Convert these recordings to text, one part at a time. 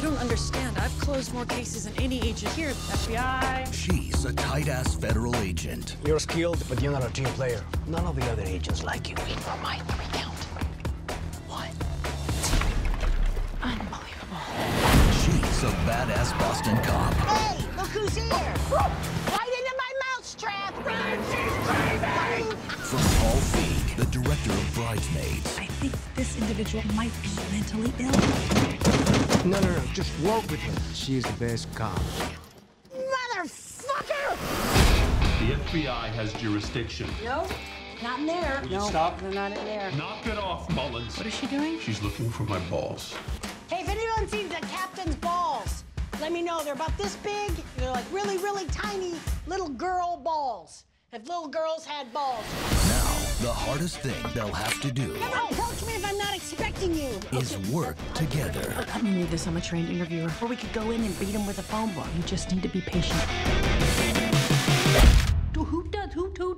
don't understand. I've closed more cases than any agent here. FBI. She's a tight-ass federal agent. You're skilled, but you're not a team player. None of the other agents like you. Wait for my 3 count. 1. Unbelievable. She's a badass Boston cop. Hey, look who's here! Right into my mousetrap! From Paul Feig, the director of Bridesmaids. I think this individual might be mentally ill. No, just work with her. She is the best cop. Motherfucker! The FBI has jurisdiction. No, not in there. Will you No, stop? they're not in there. Knock it off, Mullins. What is she doing? She's looking for my balls. Hey, if anyone sees the captain's balls, let me know. They're about this big. They're like really, really tiny little girl balls. If little girls had balls. Now, the hardest thing they'll have to do Approach me if I'm not expecting you. is work together. I don't need this. I'm a trained interviewer. Or we could go in and beat him with a phone book. You just need to be patient.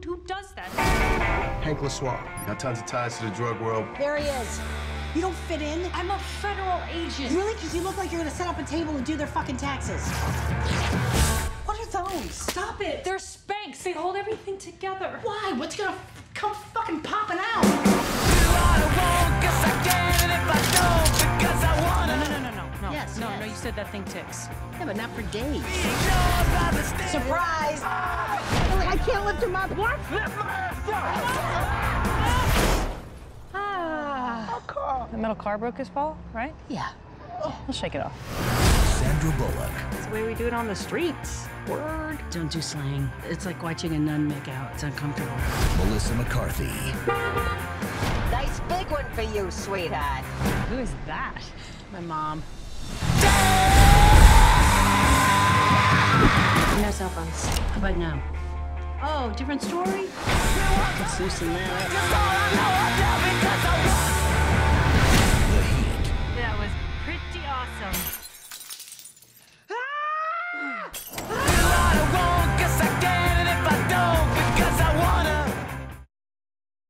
Who does that? Hank LaSuave. Got tons of ties to the drug world. There he is. You don't fit in. I'm a federal agent. Really? Because you look like you're gonna set up a table and do their fucking taxes. What are those? Stop it. They're Spanx. They hold everything together. Why? What's gonna come fucking popping out? No. Yes, No, yes. you said that thing ticks. Yeah, but not for days. Surprise! I can't lift him up. What? The metal car broke his fall, right? Yeah. We'll shake it off. Sandra Bullock, That's the way we do it on the streets. Word. Don't do slang. It's like watching a nun make out. It's uncomfortable. Melissa McCarthy, Nice big one for you, sweetheart. Who is that? My mom. No cell phones. How about now? Oh, different story? Let's loosen that up.